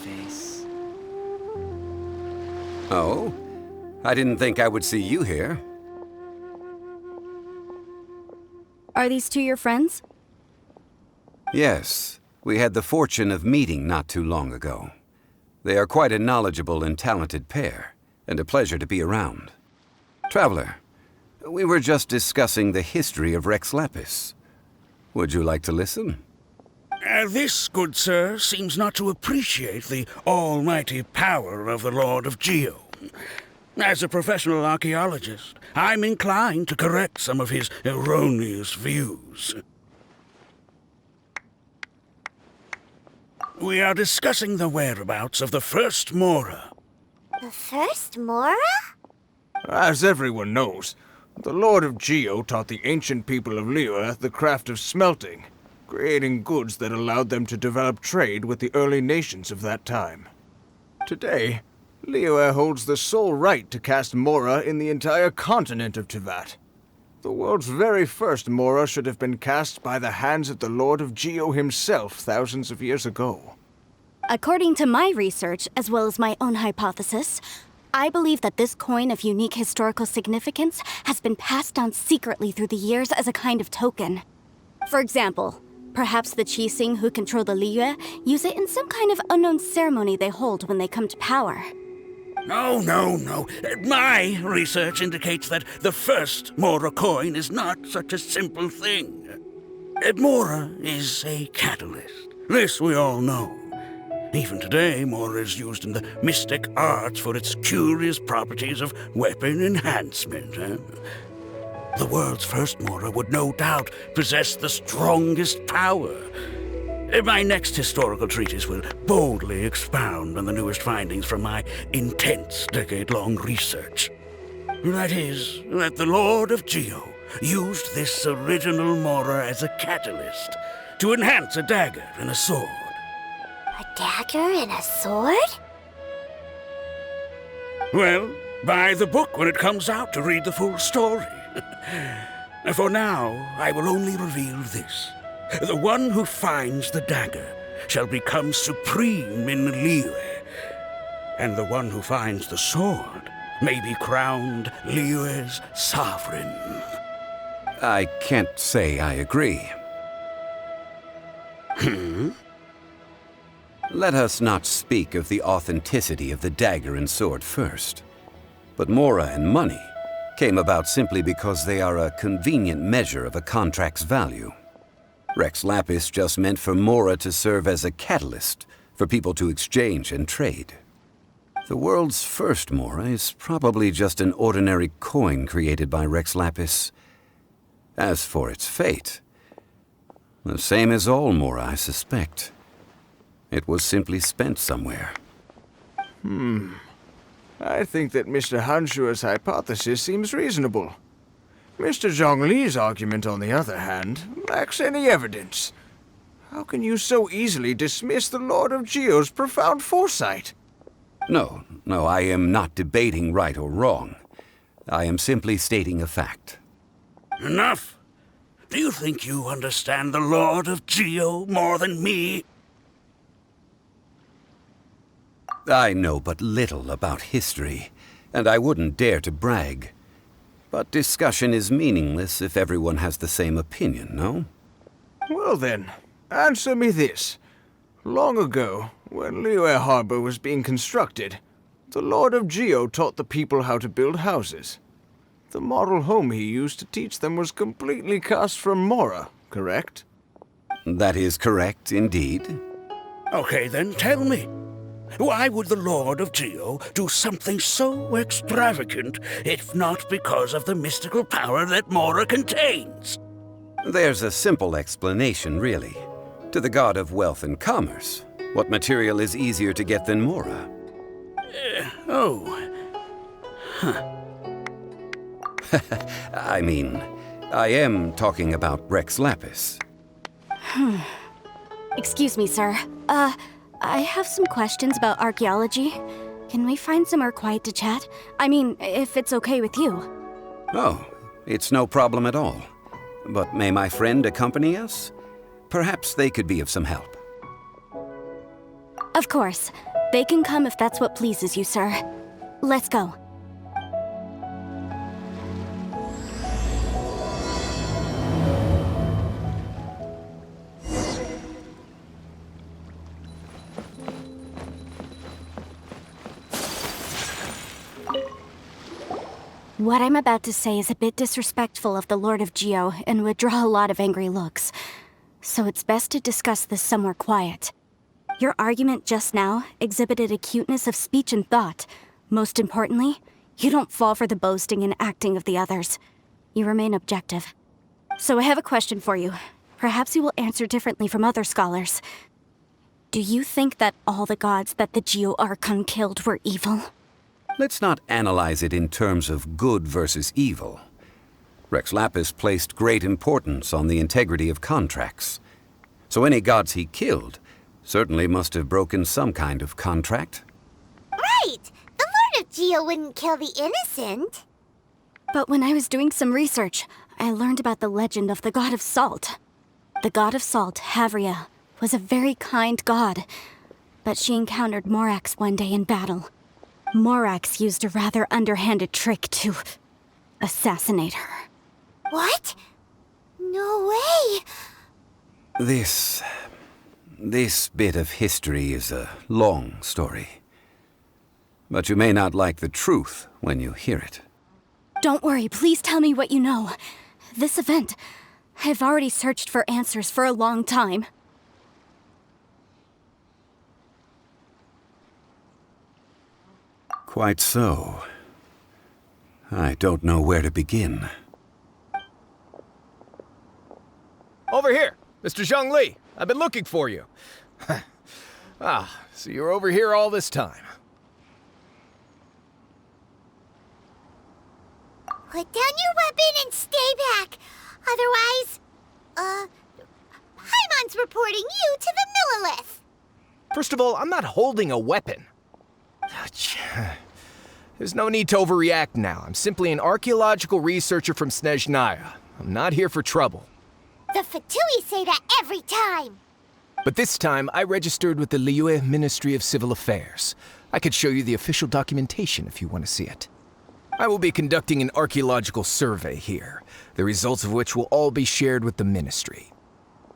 face. Oh? I didn't think I would see you here. Are these two your friends? Yes. We had the fortune of meeting not too long ago. They are quite a knowledgeable and talented pair, and a pleasure to be around. Traveler, we were just discussing the history of Rex Lapis. Would you like to listen? This, good sir, seems not to appreciate the almighty power of the Lord of Geo. As a professional archaeologist, I'm inclined to correct some of his erroneous views. We are discussing the whereabouts of the first Mora. The first Mora? As everyone knows, the Lord of Geo taught the ancient people of Liyue the craft of smelting, creating goods that allowed them to develop trade with the early nations of that time. Today, Liyue holds the sole right to cast Mora in the entire continent of Teyvat. The world's very first Mora should have been cast by the hands of the Lord of Geo himself thousands of years ago. According to my research, as well as my own hypothesis, I believe that this coin of unique historical significance has been passed down secretly through the years as a kind of token. For example, perhaps the Qixing who control the Liyue use it in some kind of unknown ceremony they hold when they come to power. No. My research indicates that the first Mora coin is not such a simple thing. Mora is a catalyst. This we all know. Even today, Mora is used in the mystic arts for its curious properties of weapon enhancement. The world's first Mora would no doubt possess the strongest power. My next historical treatise will boldly expound on the newest findings from my intense decade-long research. That is, that the Lord of Geo used this original Mora as a catalyst to enhance a dagger and a sword. A dagger and a sword? Well, buy the book when it comes out to read the full story. For now, I will only reveal this. The one who finds the dagger shall become supreme in Liyue, and the one who finds the sword may be crowned Liyue's sovereign. I can't say I agree. Let us not speak of the authenticity of the dagger and sword first. But Mora and money came about simply because they are a convenient measure of a contract's value. Rex Lapis just meant for Mora to serve as a catalyst for people to exchange and trade. The world's first Mora is probably just an ordinary coin created by Rex Lapis. As for its fate, the same as all Mora, I suspect. It was simply spent somewhere. I think that Mr. Hanshua's hypothesis seems reasonable. Mr. Zhongli's argument, on the other hand, lacks any evidence. How can you so easily dismiss the Lord of Geo's profound foresight? No, I am not debating right or wrong. I am simply stating a fact. Enough! Do you think you understand the Lord of Geo more than me? I know but little about history, and I wouldn't dare to brag. But discussion is meaningless if everyone has the same opinion, no? Well then, answer me this. Long ago, when Liyue Harbor was being constructed, the Lord of Geo taught the people how to build houses. The model home he used to teach them was completely cast from Mora, correct? That is correct, indeed. Okay, then tell me. Why would the Lord of Geo do something so extravagant, if not because of the mystical power that Mora contains? There's a simple explanation, really. To the god of wealth and commerce, what material is easier to get than Mora? I mean, I am talking about Rex Lapis. Excuse me, sir. I have some questions about archaeology. Can we find somewhere quiet to chat? I mean, if it's okay with you. Oh, it's no problem at all. But may my friend accompany us? Perhaps they could be of some help. Of course. They can come if that's what pleases you, sir. Let's go. What I'm about to say is a bit disrespectful of the Lord of Geo and would draw a lot of angry looks. So it's best to discuss this somewhere quiet. Your argument just now exhibited acuteness of speech and thought. Most importantly, you don't fall for the boasting and acting of the others. You remain objective. So I have a question for you. Perhaps you will answer differently from other scholars. Do you think that all the gods that the Geo Archon killed were evil? Let's not analyze it in terms of good versus evil. Rex Lapis placed great importance on the integrity of contracts. So any gods he killed certainly must have broken some kind of contract. Right! The Lord of Geo wouldn't kill the innocent. But when I was doing some research, I learned about the legend of the god of salt. The god of salt, Havria, was a very kind god, but she encountered Morax one day in battle. Morax used a rather underhanded trick to assassinate her. What? No way! This bit of history is a long story. But you may not like the truth when you hear it. Don't worry, please tell me what you know. This event, I've already searched for answers for a long time. Quite so. I don't know where to begin. Over here! Mr. Zhongli! I've been looking for you. So you're over here all this time. Put down your weapon and stay back. Otherwise, Paimon's reporting you to the Millilith. First of all, I'm not holding a weapon. There's no need to overreact now. I'm simply an archaeological researcher from Snezhnaya. I'm not here for trouble. The Fatui say that every time. But this time, I registered with the Liyue Ministry of Civil Affairs. I could show you the official documentation if you want to see it. I will be conducting an archaeological survey here, the results of which will all be shared with the ministry.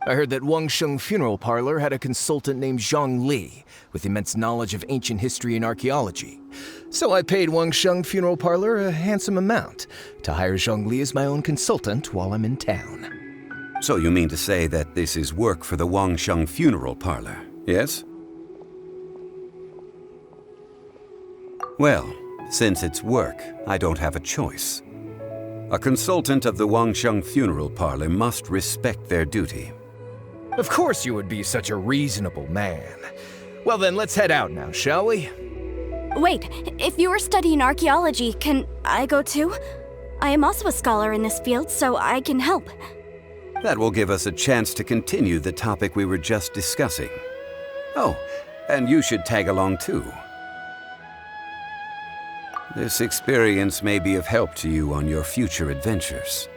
I heard that Wangsheng Funeral Parlor had a consultant named Zhongli with immense knowledge of ancient history and archaeology. So I paid Wangsheng Funeral Parlor a handsome amount to hire Zhongli as my own consultant while I'm in town. So you mean to say that this is work for the Wangsheng Funeral Parlor, yes? Well, since it's work, I don't have a choice. A consultant of the Wangsheng Funeral Parlor must respect their duty. Of course you would be such a reasonable man. Well then, let's head out now, shall we? Wait, if you are studying archaeology, can I go too? I am also a scholar in this field, so I can help. That will give us a chance to continue the topic we were just discussing. Oh, and you should tag along too. This experience may be of help to you on your future adventures.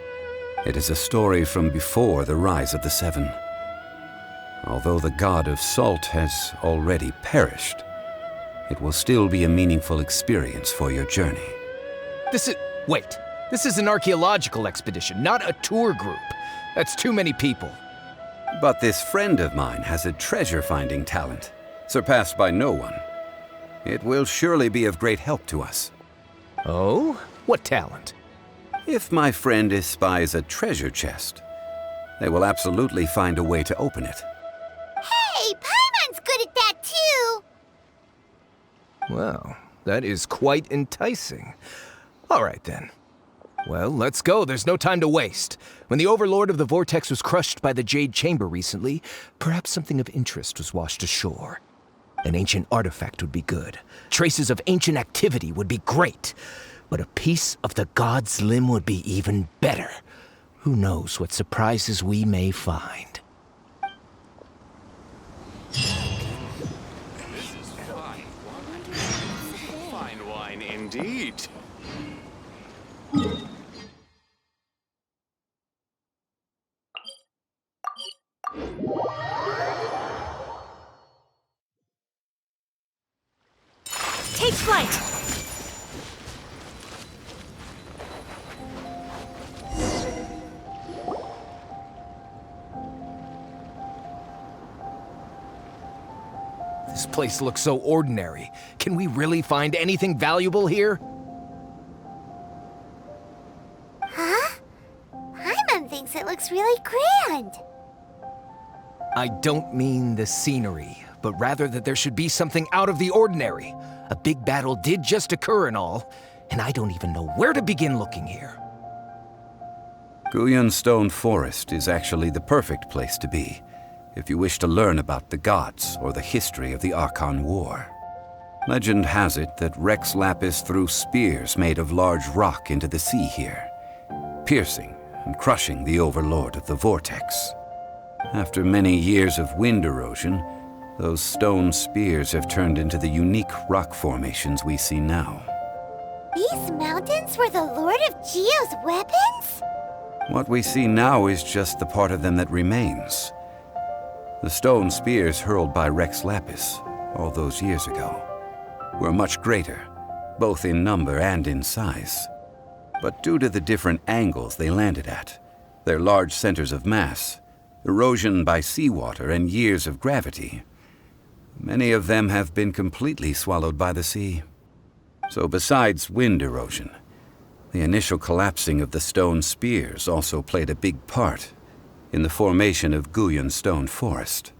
It is a story from before the rise of the Seven. Although the god of salt has already perished, it will still be a meaningful experience for your journey. Wait, this is an archaeological expedition, not a tour group. That's too many people. But this friend of mine has a treasure-finding talent, surpassed by no one. It will surely be of great help to us. Oh? What talent? If my friend espies a treasure chest, they will absolutely find a way to open it. Hey, Paimon's good at that too. Well, that is quite enticing. All right then. Well, let's go. There's no time to waste. When the Overlord of the Vortex was crushed by the Jade Chamber recently, perhaps something of interest was washed ashore. An ancient artifact would be good. Traces of ancient activity would be great. But a piece of the god's limb would be even better. Who knows what surprises we may find. Fine wine indeed. Take flight! This place looks so ordinary. Can we really find anything valuable here? Huh? Paimon thinks it looks really grand. I don't mean the scenery, but rather that there should be something out of the ordinary. A big battle did just occur and all, and I don't even know where to begin looking here. Guyun Stone Forest is actually the perfect place to be if you wish to learn about the gods or the history of the Archon War. Legend has it that Rex Lapis threw spears made of large rock into the sea here, piercing and crushing the Overlord of the Vortex. After many years of wind erosion, those stone spears have turned into the unique rock formations we see now. These mountains were the Lord of Geo's weapons? What we see now is just the part of them that remains. The stone spears hurled by Rex Lapis all those years ago were much greater, both in number and in size. But due to the different angles they landed at, their large centers of mass, erosion by seawater, and years of gravity, many of them have been completely swallowed by the sea. So besides wind erosion, the initial collapsing of the stone spears also played a big part in the formation of Guyun Stone Forest.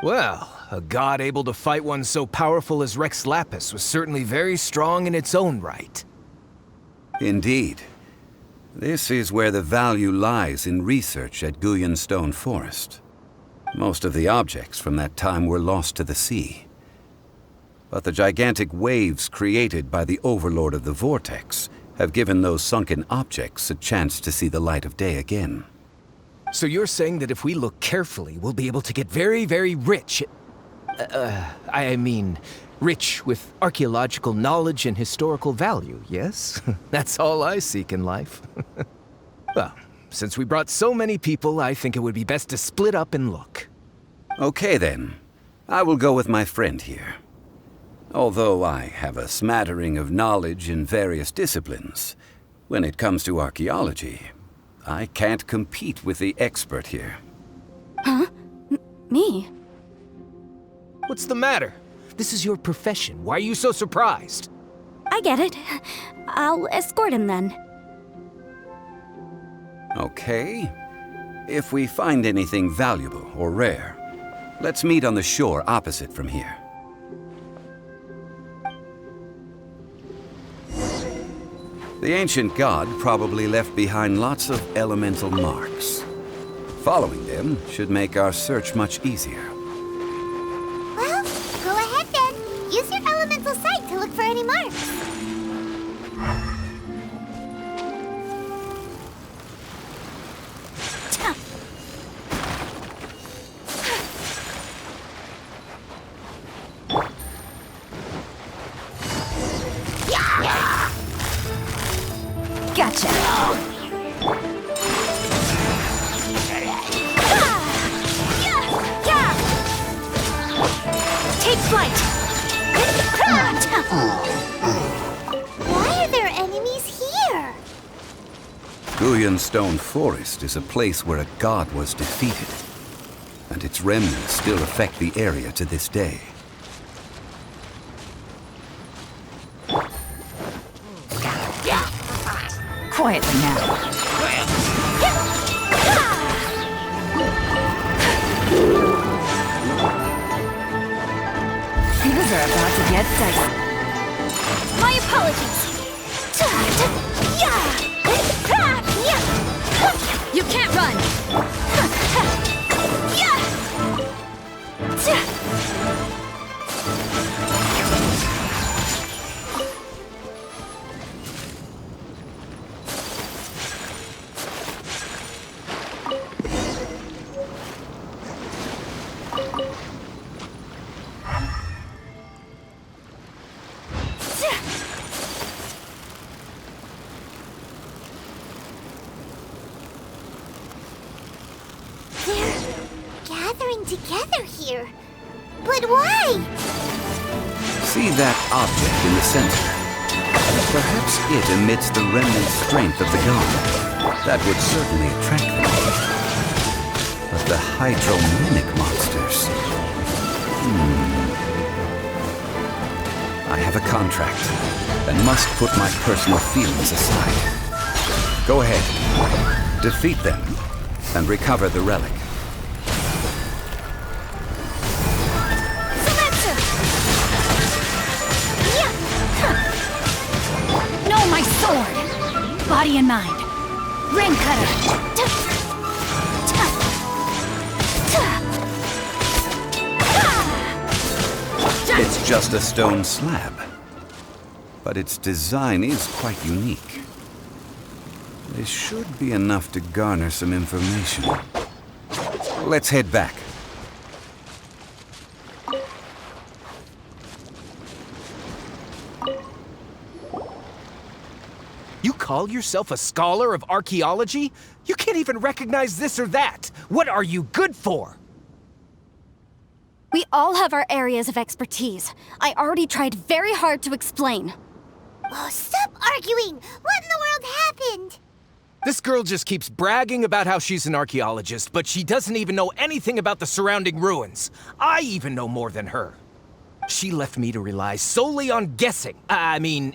Well, a god able to fight one so powerful as Rex Lapis was certainly very strong in its own right. Indeed. This is where the value lies in research at Guyun Stone Forest. Most of the objects from that time were lost to the sea. But the gigantic waves created by the Overlord of the Vortex have given those sunken objects a chance to see the light of day again. So you're saying that if we look carefully, we'll be able to get very, very rich. I mean, rich with archaeological knowledge and historical value, yes? That's all I seek in life. Well, since we brought so many people, I think it would be best to split up and look. Okay then. I will go with my friend here. Although I have a smattering of knowledge in various disciplines, when it comes to archaeology, I can't compete with the expert here. Huh? Me? What's the matter? This is your profession. Why are you so surprised? I get it. I'll escort him then. Okay. If we find anything valuable or rare, let's meet on the shore opposite from here. The ancient god probably left behind lots of elemental marks. Following them should make our search much easier. Well, go ahead then. Use your elemental sight to look for any marks. Gotcha! Take flight! Why are there enemies here? Guyun Stone Forest is a place where a god was defeated, and its remnants still affect the area to this day. Quietly now. Things are about to get dicey. My apologies. You can't run! They're gathering together here. But why? See that object in the center? Perhaps it emits the remnant strength of the god. That would certainly attract them. But the hydromimic monsters... I have a contract and must put my personal feelings aside. Go ahead. Defeat them and recover the relic. No, my sword! Body and mind. Ring cutter. It's just a stone slab, but its design is quite unique. This should be enough to garner some information. Let's head back. You call yourself a scholar of archaeology? You can't even recognize this or that. What are you good for? We all have our areas of expertise. I already tried very hard to explain. Oh, stop arguing! What in the world happened? This girl just keeps bragging about how she's an archaeologist, but she doesn't even know anything about the surrounding ruins. I even know more than her. She left me to rely solely on guessing,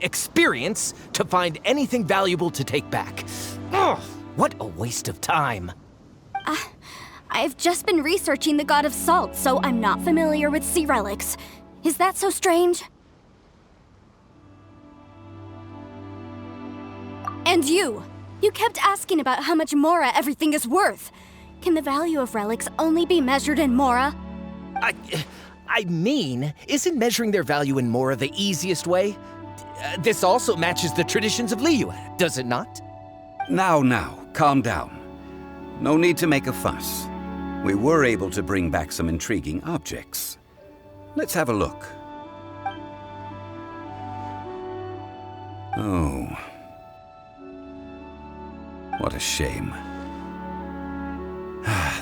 experience, to find anything valuable to take back. Ugh, what a waste of time. I've just been researching the God of Salt, so I'm not familiar with sea relics. Is that so strange? And you kept asking about how much Mora everything is worth. Can the value of relics only be measured in Mora? Isn't measuring their value in Mora the easiest way? This also matches the traditions of Liyue, does it not? Now, calm down. No need to make a fuss. We were able to bring back some intriguing objects. Let's have a look. Oh. What a shame.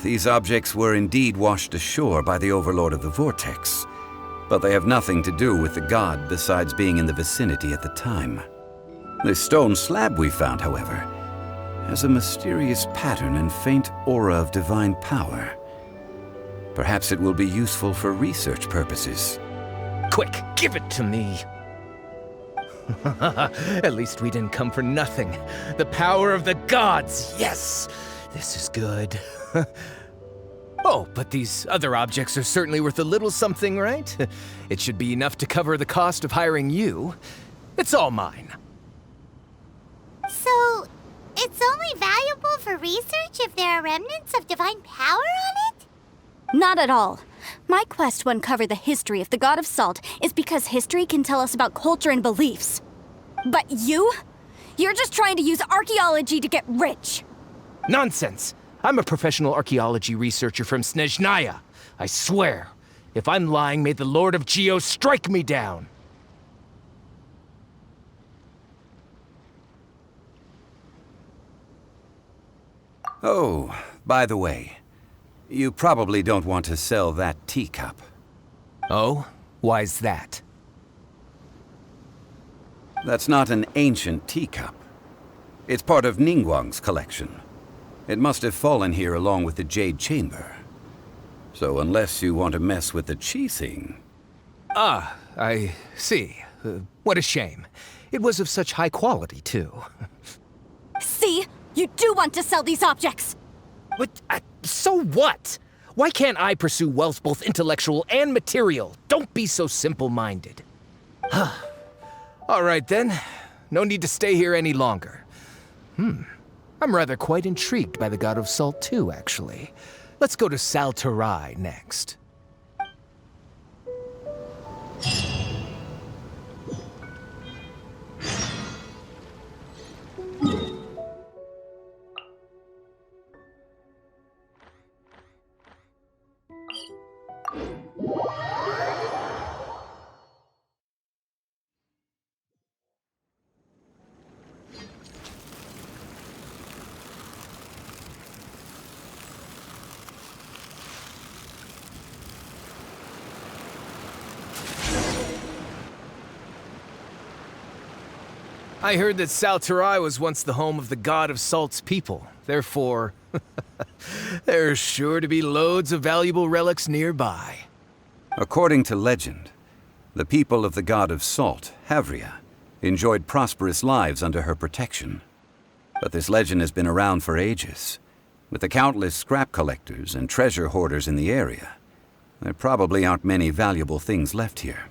These objects were indeed washed ashore by the Overlord of the Vortex, but they have nothing to do with the god besides being in the vicinity at the time. The stone slab we found, however, has a mysterious pattern and faint aura of divine power. Perhaps it will be useful for research purposes. Quick, give it to me. At least we didn't come for nothing. The power of the gods, yes! This is good. Oh, but these other objects are certainly worth a little something, right? It should be enough to cover the cost of hiring you. It's all mine. So, it's only valuable for research if there are remnants of divine power on it? Not at all. My quest to uncover the history of the God of Salt is because history can tell us about culture and beliefs. But you're just trying to use archaeology to get rich. Nonsense! I'm a professional archaeology researcher from Snezhnaya. I swear, if I'm lying, may the Lord of Geo strike me down. Oh, by the way, you probably don't want to sell that teacup. Oh? Why's that? That's not an ancient teacup. It's part of Ningguang's collection. It must have fallen here along with the Jade Chamber. So unless you want to mess with the Qixing... Ah, I see. What a shame. It was of such high quality, too. See? You do want to sell these objects! But, so what? Why can't I pursue wealth both intellectual and material? Don't be so simple-minded. All right, then. No need to stay here any longer. I'm rather quite intrigued by the God of Salt, too, actually. Let's go to Sal Flore next. I heard that Sal Flore was once the home of the god of Salt's people. Therefore, there's sure to be loads of valuable relics nearby. According to legend, the people of the god of Salt, Havria, enjoyed prosperous lives under her protection. But this legend has been around for ages. With the countless scrap collectors and treasure hoarders in the area, there probably aren't many valuable things left here.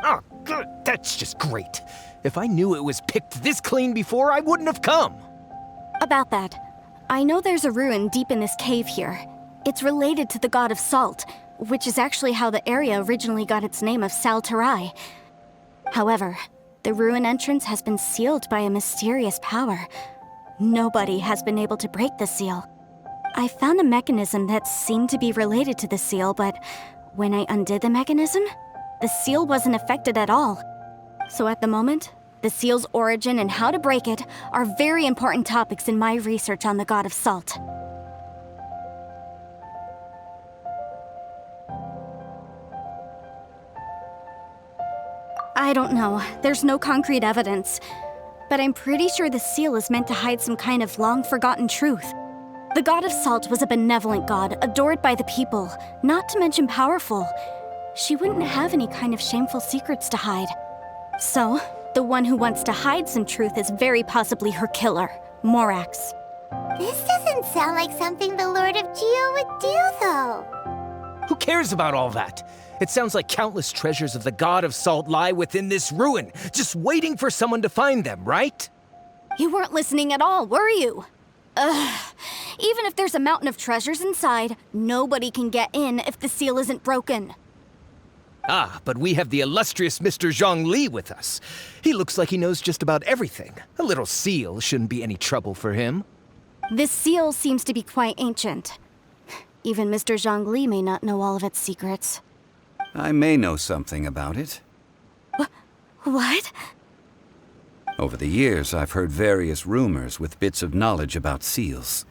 Oh, good. That's just great. If I knew it was picked this clean before, I wouldn't have come. About that, I know there's a ruin deep in this cave here. It's related to the god of Salt, which is actually how the area originally got its name of Sal Flore. However, the ruin entrance has been sealed by a mysterious power. Nobody has been able to break the seal. I found a mechanism that seemed to be related to the seal, but when I undid the mechanism, the seal wasn't affected at all. So at the moment, the seal's origin and how to break it are very important topics in my research on the god of Salt. I don't know. There's no concrete evidence. But I'm pretty sure the seal is meant to hide some kind of long-forgotten truth. The god of Salt was a benevolent god, adored by the people, not to mention powerful. She wouldn't have any kind of shameful secrets to hide. So, the one who wants to hide some truth is very possibly her killer, Morax. This doesn't sound like something the Lord of Geo would do, though. Who cares about all that? It sounds like countless treasures of the god of Salt lie within this ruin, just waiting for someone to find them, right? You weren't listening at all, were you? Ugh. Even if there's a mountain of treasures inside, nobody can get in if the seal isn't broken. Ah, but we have the illustrious Mr. Zhongli with us. He looks like he knows just about everything. A little seal shouldn't be any trouble for him. This seal seems to be quite ancient. Even Mr. Zhongli may not know all of its secrets. I may know something about it. What? Over the years, I've heard various rumors with bits of knowledge about seals.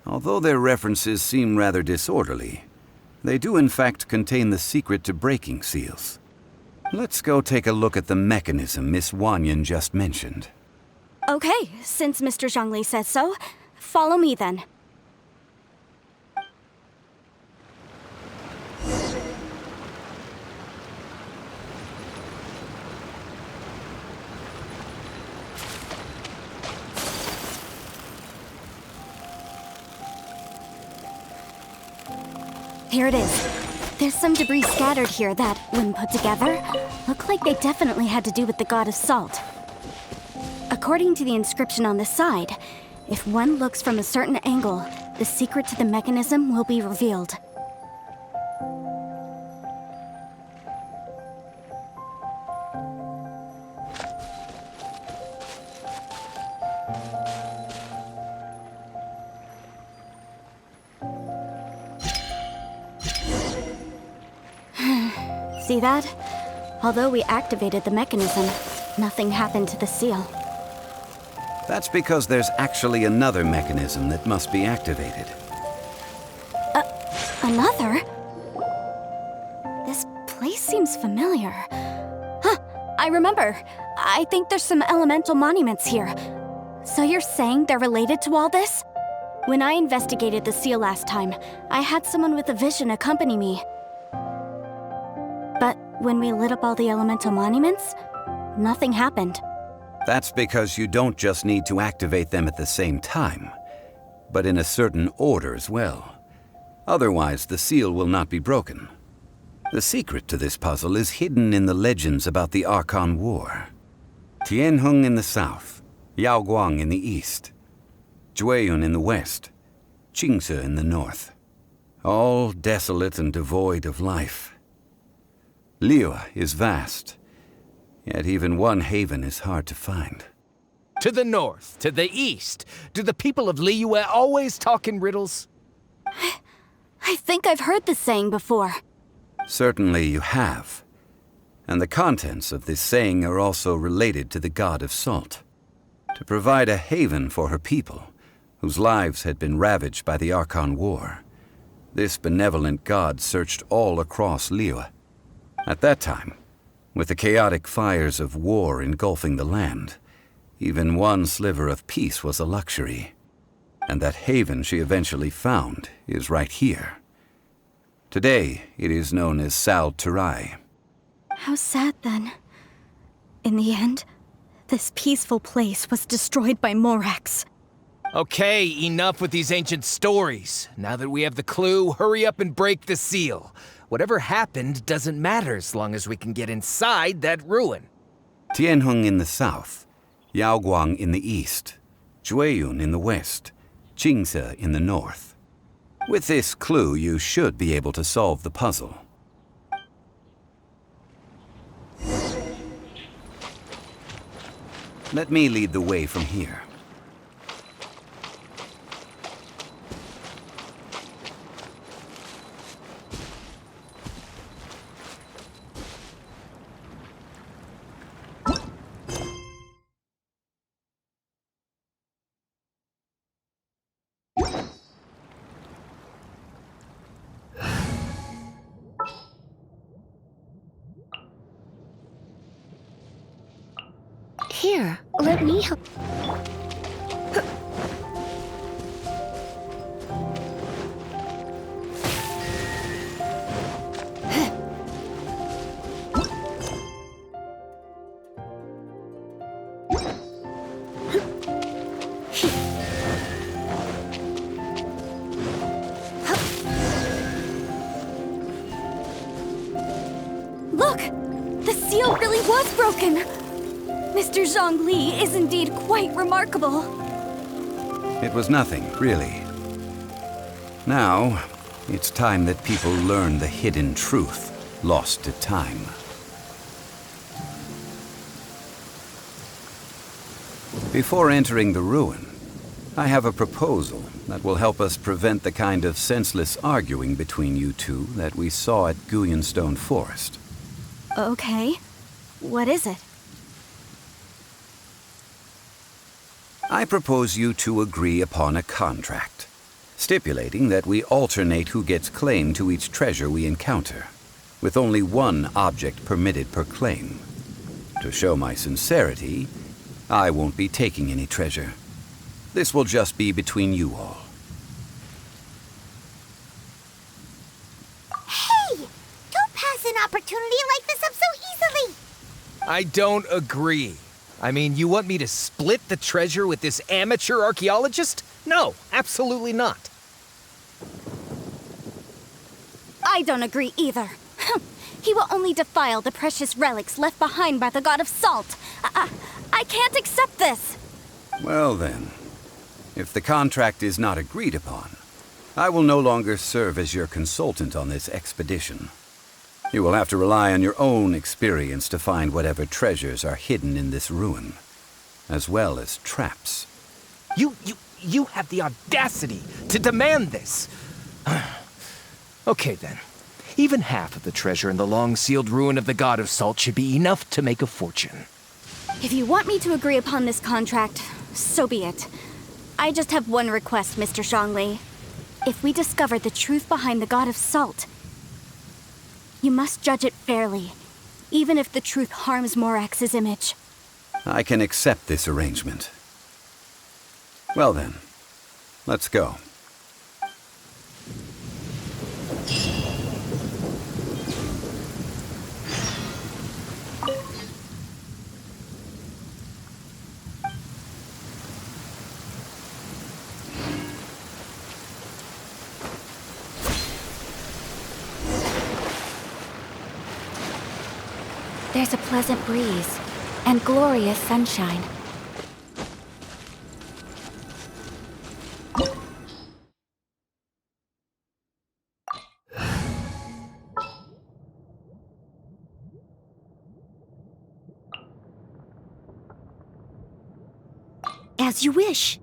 Although their references seem rather disorderly, they do in fact contain the secret to breaking seals. Let's go take a look at the mechanism Miss Wanyan just mentioned. Okay, since Mr. Zhongli says so, follow me then. Here it is. There's some debris scattered here that, when put together, look like they definitely had to do with the god of Salt. According to the inscription on the side, if one looks from a certain angle, the secret to the mechanism will be revealed. See that? Although we activated the mechanism, nothing happened to the seal. That's because there's actually another mechanism that must be activated. Another? This place seems familiar. Huh, I remember. I think there's some elemental monuments here. So you're saying they're related to all this? When I investigated the seal last time, I had someone with a vision accompany me. But when we lit up all the elemental monuments, nothing happened. That's because you don't just need to activate them at the same time, but in a certain order as well. Otherwise, the seal will not be broken. The secret to this puzzle is hidden in the legends about the Archon War. Tianheng in the south, Yaoguang in the east, Jueyun in the west, Qingse in the north. All desolate and devoid of life. Liyue is vast, yet even one haven is hard to find. To the north, to the east. Do the people of Liyue always talk in riddles? I think I've heard this saying before. Certainly you have. And the contents of this saying are also related to the god of Salt. To provide a haven for her people, whose lives had been ravaged by the Archon War, this benevolent god searched all across Liyue. At that time, with the chaotic fires of war engulfing the land, Even one sliver of peace was a luxury. And that haven she eventually found is right here. Today, it is known as Sal Flore. How sad, then. In the end, this peaceful place was destroyed by Morax. Okay, enough with these ancient stories. Now that we have the clue, hurry up and break the seal. Whatever happened doesn't matter as long as we can get inside that ruin. Tianheng in the south, Yaoguang in the east, Jueyun in the west, Qingse in the north. With this clue, you should be able to solve the puzzle. Let me lead the way from here. Here, let me help. Look! The seal really was broken! Mr. Zhongli is indeed quite remarkable. It was nothing, really. Now, it's time that people learn the hidden truth lost to time. Before entering the ruin, I have a proposal that will help us prevent the kind of senseless arguing between you two that we saw at Guyenstone Forest. Okay. What is it? I propose you two agree upon a contract, stipulating that we alternate who gets claim to each treasure we encounter, with only one object permitted per claim. To show my sincerity, I won't be taking any treasure. This will just be between you all. Hey! Don't pass an opportunity like this up so easily! I don't agree. I mean, you want me to split the treasure with this amateur archaeologist? No, absolutely not. I don't agree either. He will only defile the precious relics left behind by the god of salt. I can't accept this. Well then, if the contract is not agreed upon, I will no longer serve as your consultant on this expedition. You will have to rely on your own experience to find whatever treasures are hidden in this ruin, as well as traps. You have the audacity to demand this. Okay then. Even half of the treasure in the long-sealed ruin of the God of Salt should be enough to make a fortune. If you want me to agree upon this contract, so be it. I just have one request, Mr. Zhongli. If we discover the truth behind the God of Salt, you must judge it fairly, even if the truth harms Morax's image. I can accept this arrangement. Well then, let's go. There's a pleasant breeze and glorious sunshine. As you wish.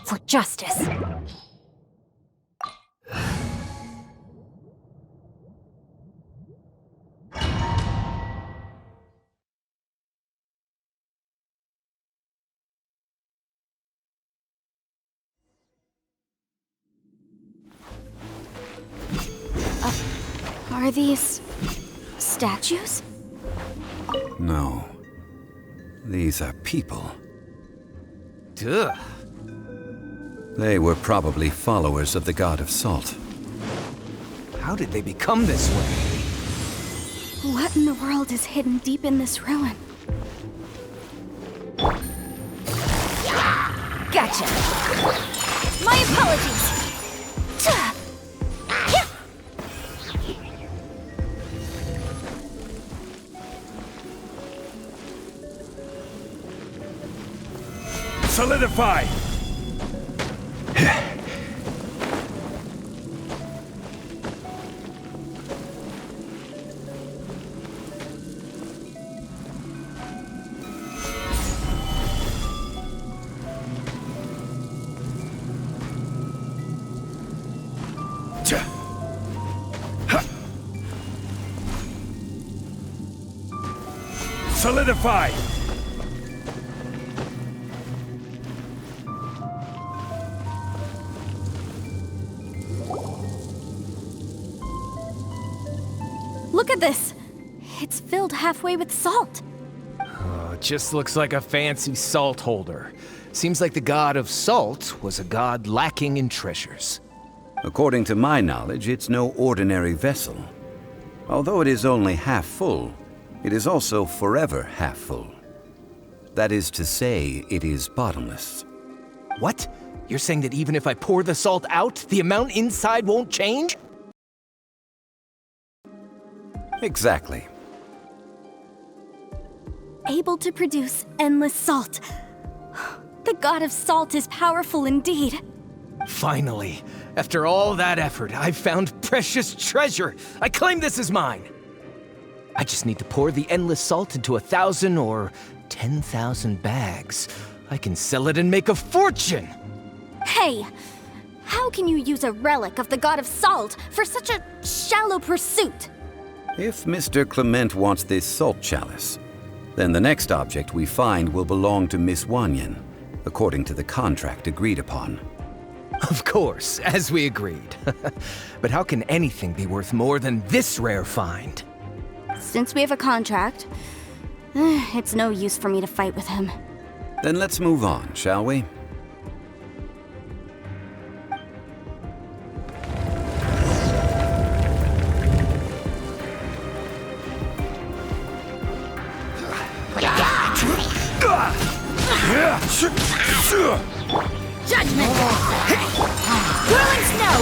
For justice. Are these statues? No. These are people. Duh. They were probably followers of the god of salt. How did they become this way? What in the world is hidden deep in this ruin? Gotcha. My apologies. Solidify! Solidify! Look at this! It's filled halfway with salt. It just looks like a fancy salt holder. Seems like the god of salt was a god lacking in treasures. According to my knowledge, it's no ordinary vessel. Although it is only half full, it is also forever half full. That is to say, it is bottomless. What? You're saying that even if I pour the salt out, the amount inside won't change? Exactly. Able to produce endless salt. The god of salt is powerful indeed. Finally, after all that effort, I've found precious treasure. I claim this as mine. I just need to pour the endless salt into 1,000 or 10,000 bags. I can sell it and make a fortune! Hey, how can you use a relic of the god of salt for such a shallow pursuit? If Mr. Clement wants this salt chalice, then the next object we find will belong to Miss Wanyan, according to the contract agreed upon. Of course, as we agreed. But how can anything be worth more than this rare find? Since we have a contract, it's no use for me to fight with him. Then let's move on, shall we? Judgment! Whirling snow!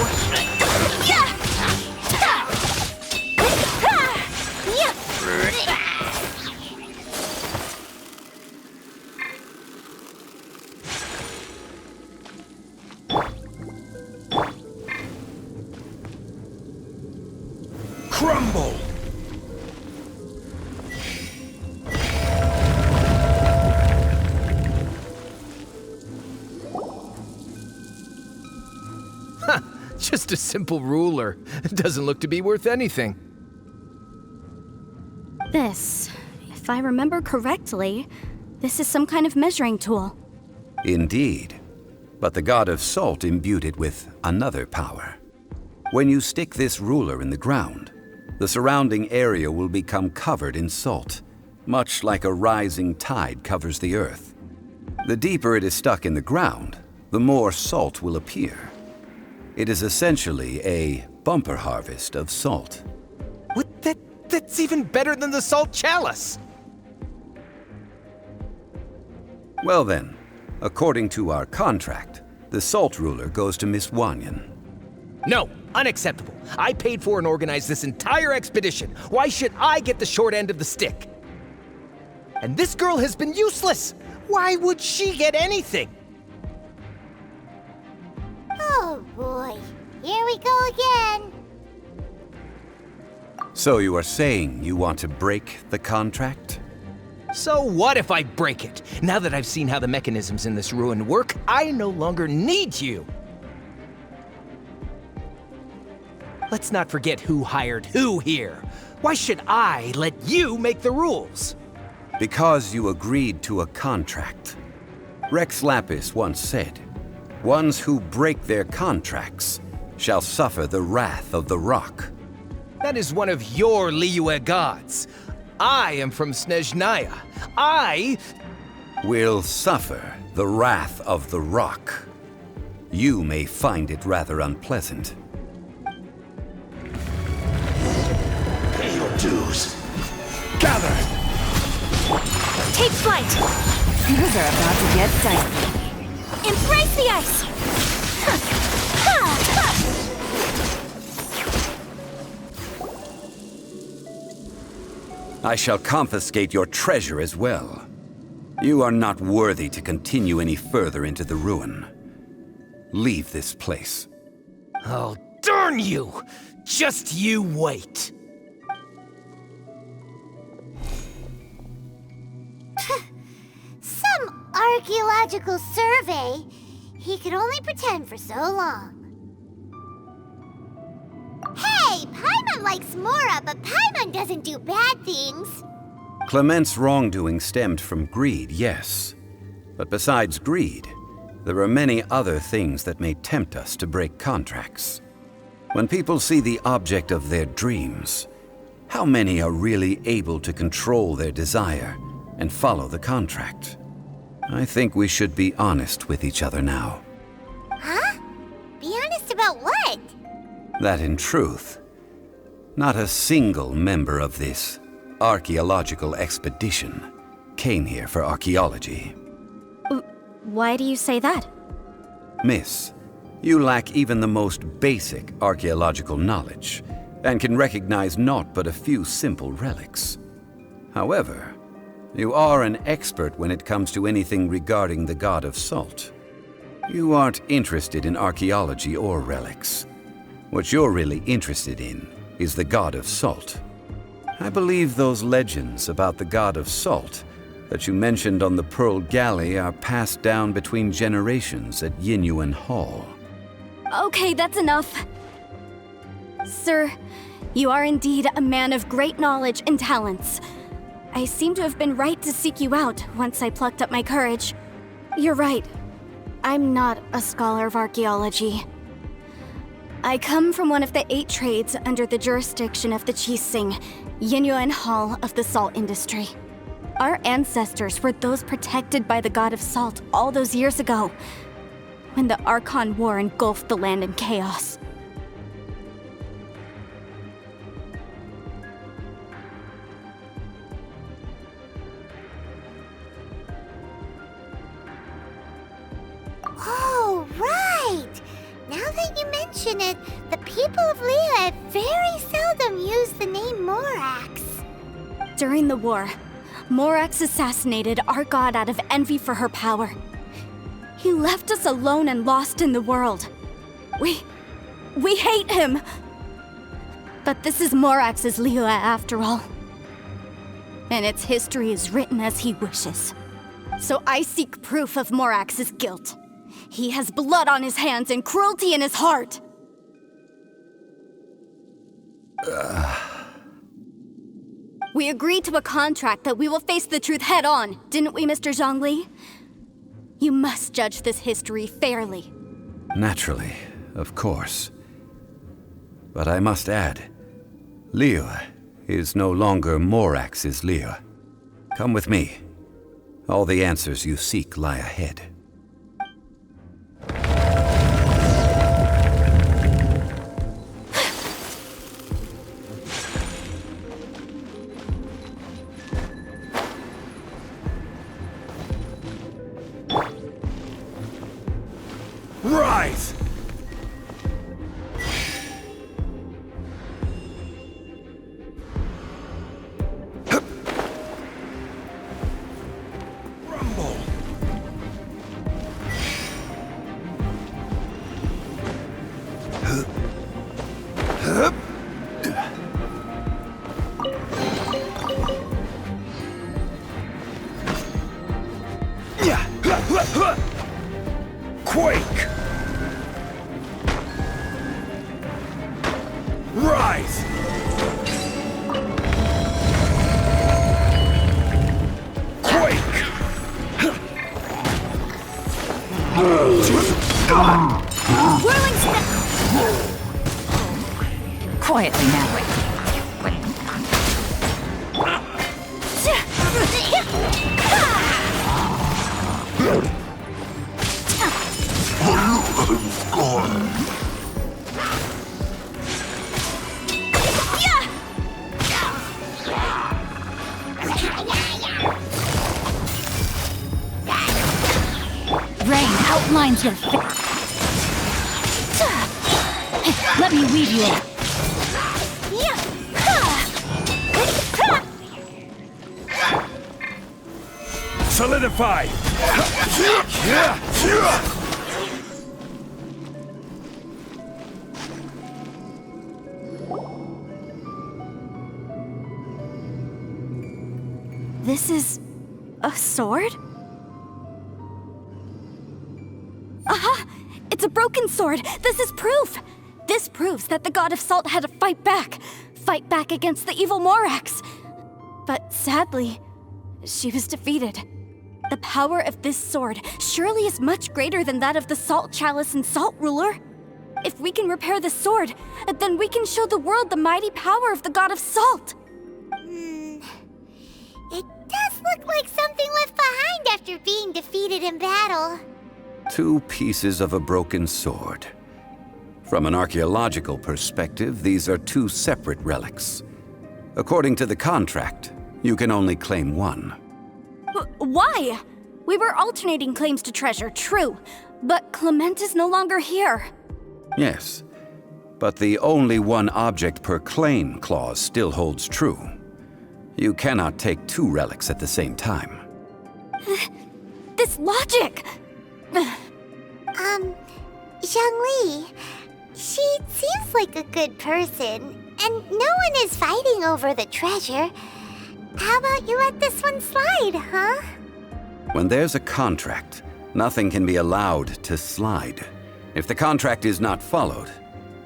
Crumble! Just a simple ruler. It doesn't look to be worth anything. This, if I remember correctly, this is some kind of measuring tool. Indeed. But the god of salt imbued it with another power. When you stick this ruler in the ground, the surrounding area will become covered in salt, much like a rising tide covers the earth. The deeper it is stuck in the ground, the more salt will appear. It is essentially a bumper harvest of salt. What? That's even better than the salt chalice! Well then, according to our contract, the salt ruler goes to Miss Wanyan. No, unacceptable. I paid for and organized this entire expedition. Why should I get the short end of the stick? And this girl has been useless. Why would she get anything? Oh boy, here we go again. So you are saying you want to break the contract? So what if I break it? Now that I've seen how the mechanisms in this ruin work, I no longer need you. Let's not forget who hired who here. Why should I let you make the rules? Because you agreed to a contract. Rex Lapis once said, "Ones who break their contracts shall suffer the wrath of the rock." That is one of your Liyue gods. I am from Snezhnaya. I will suffer the wrath of the rock. You may find it rather unpleasant. Pay your dues. Gather! Take flight! Things are about to get dicey. Embrace the ice! I shall confiscate your treasure as well. You are not worthy to continue any further into the ruin. Leave this place. Oh, darn you! Just you wait. Some archaeological survey. He could only pretend for so long. Hey, Paimon likes Mora, but Paimon doesn't do bad things. Clement's wrongdoing stemmed from greed, yes. But besides greed, there are many other things that may tempt us to break contracts. When people see the object of their dreams, how many are really able to control their desire and follow the contract? I think we should be honest with each other now. Huh? Be honest about what? That in truth, not a single member of this archaeological expedition came here for archaeology. Why do you say that? Miss, you lack even the most basic archaeological knowledge and can recognize naught but a few simple relics. However, you are an expert when it comes to anything regarding the god of salt. You aren't interested in archaeology or relics. What you're really interested in is the god of salt. I believe those legends about the god of salt that you mentioned on the Pearl Galley are passed down between generations at Yinyuan Hall. Okay, that's enough. Sir, you are indeed a man of great knowledge and talents. I seem to have been right to seek you out once I plucked up my courage. You're right. I'm not a scholar of archaeology. I come from one of the 8 trades under the jurisdiction of the Qixing, Yinyuan Hall of the salt industry. Our ancestors were those protected by the god of salt all those years ago, when the Archon War engulfed the land in chaos. Oh, right! Now that you mention it, the people of Liyue very seldom use the name Morax. During the war, Morax assassinated our god out of envy for her power. He left us alone and lost in the world. We hate him! But this is Morax's Liyue after all. And its history is written as he wishes. So I seek proof of Morax's guilt. He has blood on his hands and cruelty in his heart! We agreed to a contract that we will face the truth head on, didn't we, Mr. Zhongli? You must judge this history fairly. Naturally, of course. But I must add, Liyue is no longer Morax's Liyue. Come with me. All the answers you seek lie ahead. Rise! Rumble! Quake! Rise! Quake! Whirling snap! Quietly now. outlines your face. Let me weave you in. Solidify! This is a sword? Aha! It's a broken sword! This is proof! This proves that the God of Salt had to fight back against the evil Morax. But sadly, she was defeated. The power of this sword surely is much greater than that of the Salt Chalice and Salt Ruler. If we can repair the sword, then we can show the world the mighty power of the God of Salt. It does look like something left behind after being defeated in battle. 2 pieces of a broken sword. From an archaeological perspective, these are 2 separate relics. According to the contract, you can only claim one. Why? We were alternating claims to treasure, true, but Clement is no longer here. Yes, but the only one object per claim clause still holds true. You cannot take 2 relics at the same time. This logic! Zhongli, she seems like a good person, and no one is fighting over the treasure. How about you let this one slide, huh? When there's a contract, nothing can be allowed to slide. If the contract is not followed,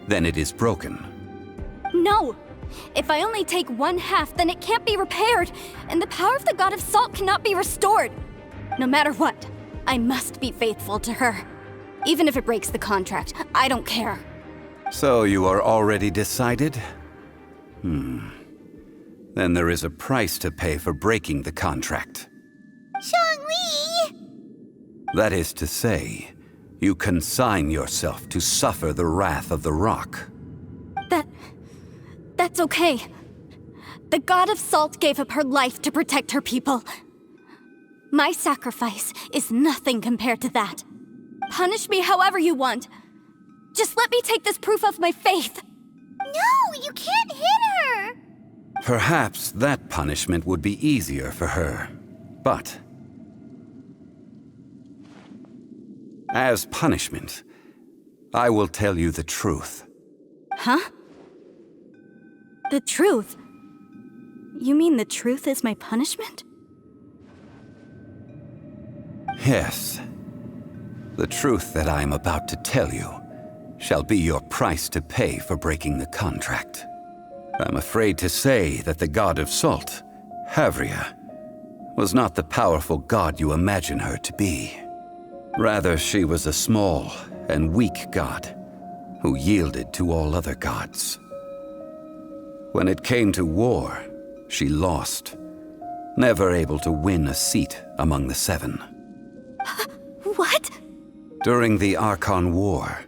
then it is broken. No! If I only take 1/2, then it can't be repaired, and the power of the God of Salt cannot be restored. No matter what, I must be faithful to her. Even if it breaks the contract, I don't care. So you are already decided? Then there is a price to pay for breaking the contract. Zhongli! That is to say, you consign yourself to suffer the wrath of the rock. That's okay. The God of Salt gave up her life to protect her people. My sacrifice is nothing compared to that. Punish me however you want. Just let me take this proof of my faith. No, you can't hit her! Perhaps that punishment would be easier for her. But as punishment, I will tell you the truth. Huh? The truth? You mean the truth is my punishment? Yes. The truth that I am about to tell you shall be your price to pay for breaking the contract. I'm afraid to say that the God of Salt, Havria, was not the powerful god you imagine her to be. Rather, she was a small and weak god who yielded to all other gods. When it came to war, she lost, never able to win a seat among the 7. What? During the Archon War,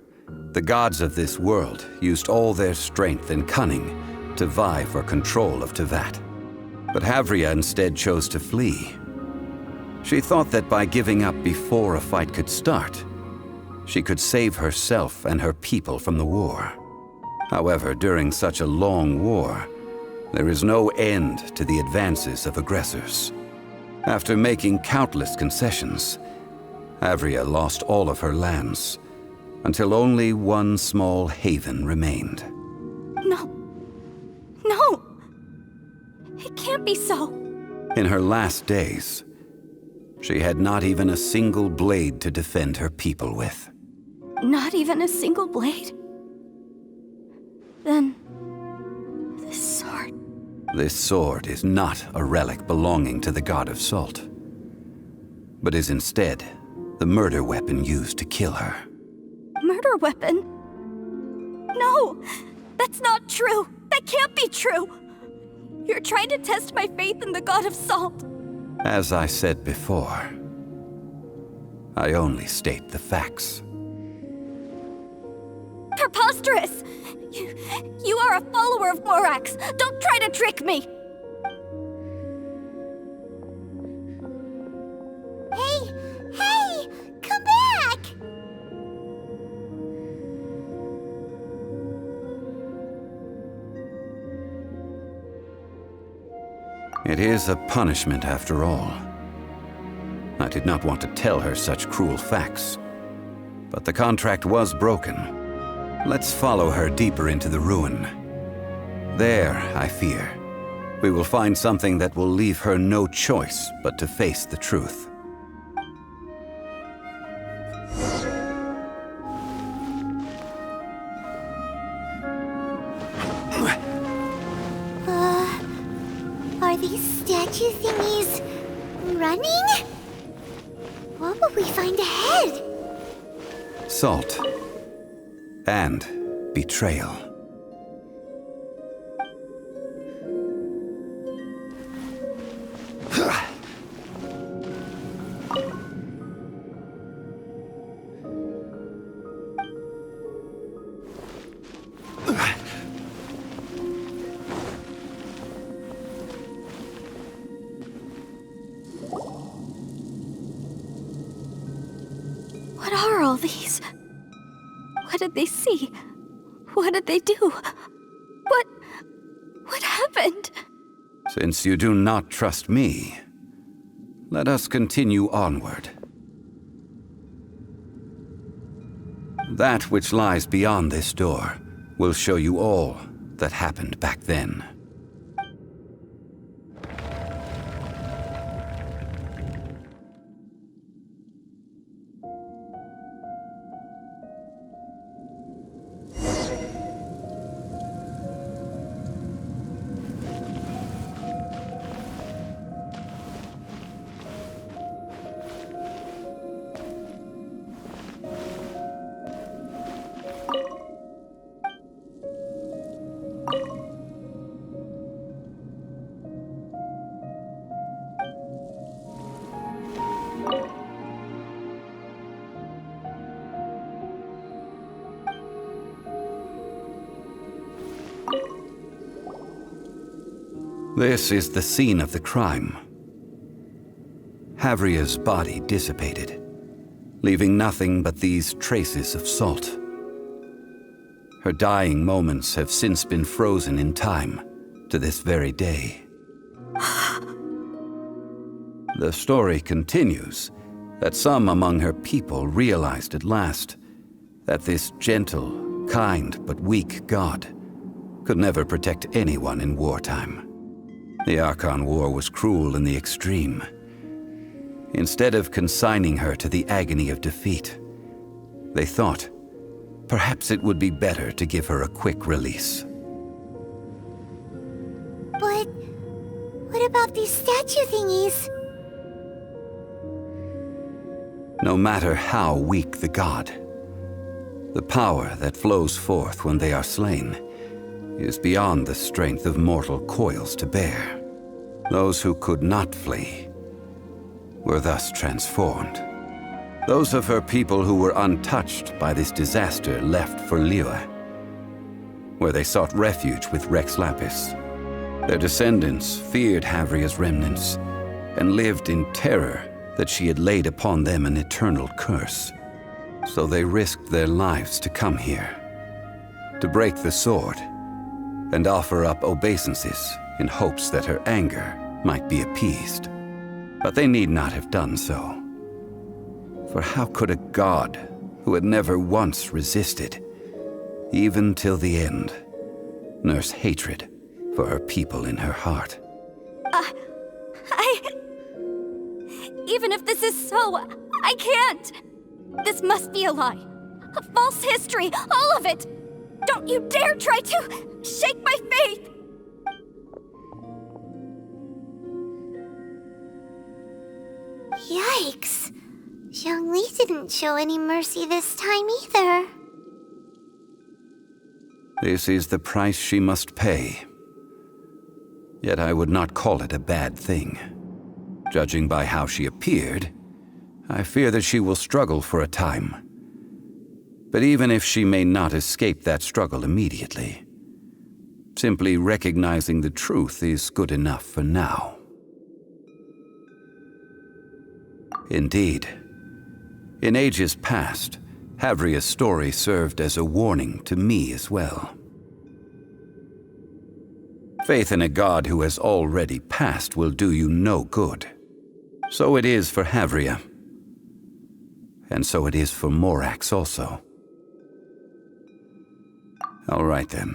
the gods of this world used all their strength and cunning to vie for control of Tevat. But Havria instead chose to flee. She thought that by giving up before a fight could start, she could save herself and her people from the war. However, during such a long war, there is no end to the advances of aggressors. After making countless concessions, Havria lost all of her lands, until only one small haven remained. No. No! It can't be so. In her last days, she had not even a single blade to defend her people with. Not even a single blade? Then, this sword... This sword is not a relic belonging to the God of Salt, but is instead the murder weapon used to kill her. Murder weapon? No! That's not true! That can't be true! You're trying to test my faith in the God of Salt. As I said before, I only state the facts. Preposterous! You are a follower of Morax! Don't try to trick me! Hey! Come back! It is a punishment after all. I did not want to tell her such cruel facts, but the contract was broken. Let's follow her deeper into the ruin. There, I fear, we will find something that will leave her no choice but to face the truth. Are these statue thingies running? What will we find ahead? Salt and betrayal. What are all these? What did they see? What did they do? What happened? Since you do not trust me, let us continue onward. That which lies beyond this door will show you all that happened back then. This is the scene of the crime. Havria's body dissipated, leaving nothing but these traces of salt. Her dying moments have since been frozen in time to this very day. The story continues that some among her people realized at last that this gentle, kind, but weak god could never protect anyone in wartime. The Archon War was cruel in the extreme. Instead of consigning her to the agony of defeat, they thought perhaps it would be better to give her a quick release. But what about these statue thingies? No matter how weak the god, the power that flows forth when they are slain is beyond the strength of mortal coils to bear. Those who could not flee were thus transformed. Those of her people who were untouched by this disaster left for Liyue, where they sought refuge with Rex Lapis. Their descendants feared Havria's remnants and lived in terror that she had laid upon them an eternal curse. So they risked their lives to come here, to break the sword and offer up obeisances in hopes that her anger might be appeased. But they need not have done so. For how could a god who had never once resisted, even till the end, nurse hatred for her people in her heart? Even if this is so, I can't! This must be a lie. A false history, all of it! Don't you dare try to shake my faith! Yikes. Zhongli didn't show any mercy this time either. This is the price she must pay. Yet I would not call it a bad thing. Judging by how she appeared, I fear that she will struggle for a time. But even if she may not escape that struggle immediately, simply recognizing the truth is good enough for now. Indeed, in ages past, Havria's story served as a warning to me as well. Faith in a god who has already passed will do you no good. So it is for Havria. And so it is for Morax also. All right then.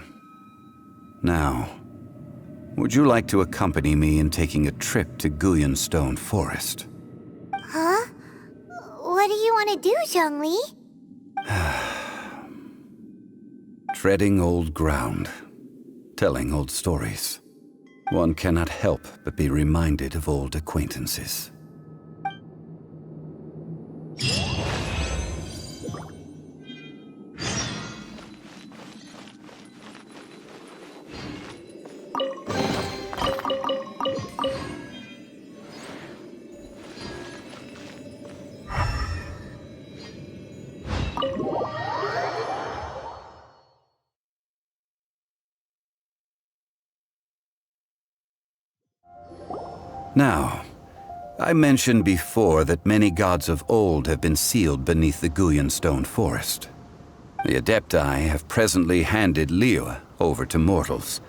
Now, would you like to accompany me in taking a trip to Guyonstone Forest? Huh? What do you want to do, Zhongli? Treading old ground, telling old stories. One cannot help but be reminded of old acquaintances. Now, I mentioned before that many gods of old have been sealed beneath the Guyonstone Forest. The Adepti have presently handed Liyue over to mortals,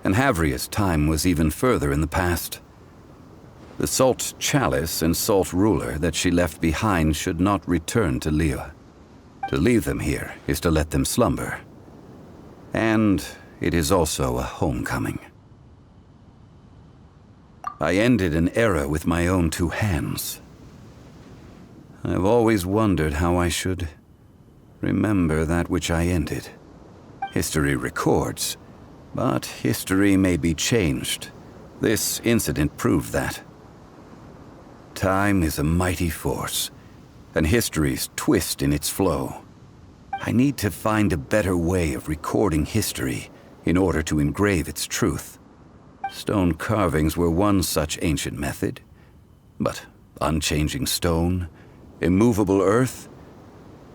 and Havria's time was even further in the past. The Salt Chalice and Salt Ruler that she left behind should not return to Liyue. To leave them here is to let them slumber. And it is also a homecoming. I ended an era with my own two hands. I've always wondered how I should remember that which I ended. History records, but history may be changed. This incident proved that. Time is a mighty force, and history's twist in its flow. I need to find a better way of recording history in order to engrave its truth. Stone carvings were one such ancient method, but unchanging stone, immovable earth,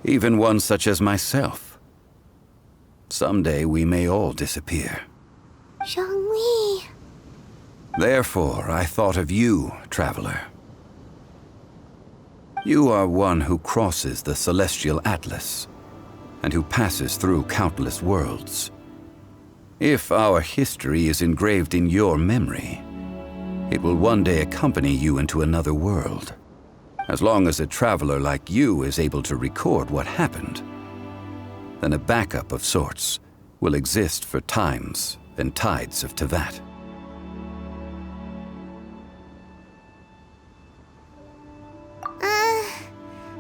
even one such as myself. Someday we may all disappear. Zhongli. Therefore, I thought of you, traveler. You are one who crosses the celestial atlas, and who passes through countless worlds. If our history is engraved in your memory, it will one day accompany you into another world. As long as a traveler like you is able to record what happened, then a backup of sorts will exist for times and tides of Teyvat.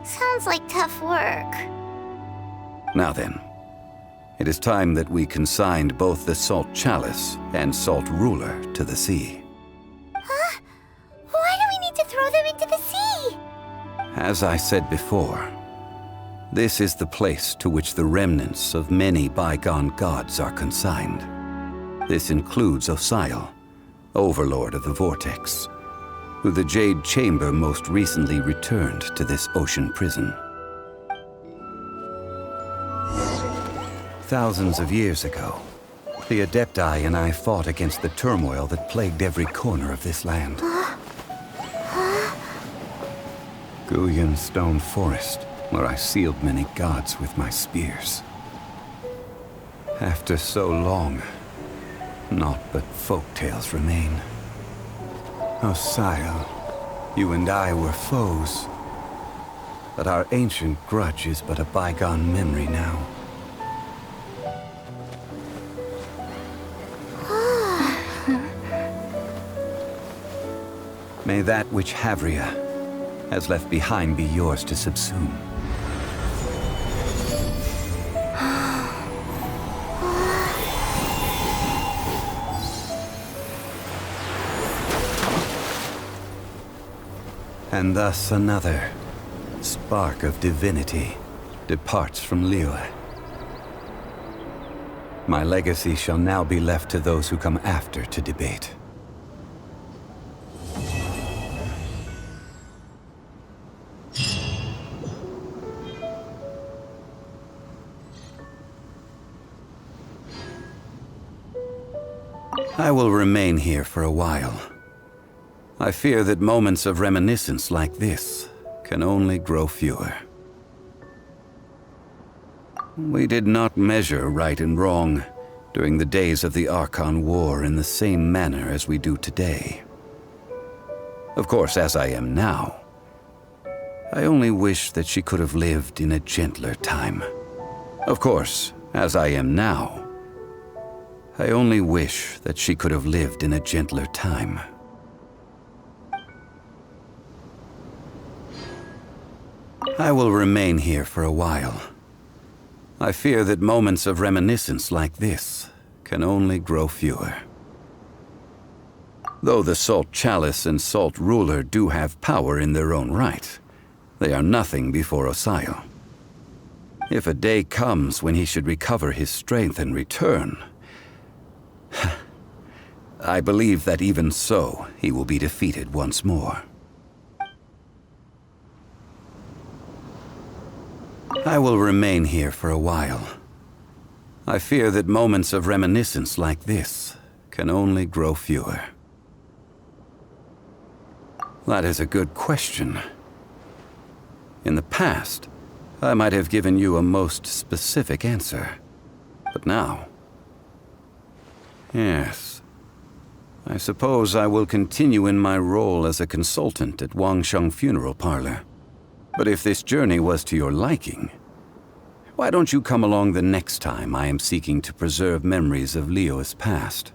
Sounds like tough work. Now then, it is time that we consigned both the Salt Chalice and Salt Ruler to the sea. Huh? Why do we need to throw them into the sea? As I said before, this is the place to which the remnants of many bygone gods are consigned. This includes Osial, Overlord of the Vortex, who the Jade Chamber most recently returned to this ocean prison. Thousands of years ago, the Adepti and I fought against the turmoil that plagued every corner of this land. Guyonstone Forest, where I sealed many gods with my spears. After so long, naught but folk tales remain. Osial, you and I were foes, but our ancient grudge is but a bygone memory now. May that which Havria has left behind be yours to subsume. And thus another spark of divinity departs from Liyue. My legacy shall now be left to those who come after to debate. I will remain here for a while. I fear that moments of reminiscence like this can only grow fewer. We did not measure right and wrong, during the days of the Archon War in the same manner as we do today. Of course, as I am now, I only wish that she could have lived in a gentler time. Of course, as I am now, I only wish that she could have lived in a gentler time. I will remain here for a while. I fear that moments of reminiscence like this can only grow fewer. Though the Salt Chalice and Salt Ruler do have power in their own right, they are nothing before Osayo. If a day comes when he should recover his strength and return, I believe that even so, he will be defeated once more. I will remain here for a while. I fear that moments of reminiscence like this can only grow fewer. That is a good question. In the past, I might have given you a most specific answer. But now... Yes. I suppose I will continue in my role as a consultant at Wangsheng Funeral Parlor. But if this journey was to your liking, why don't you come along the next time I am seeking to preserve memories of Liyue's past?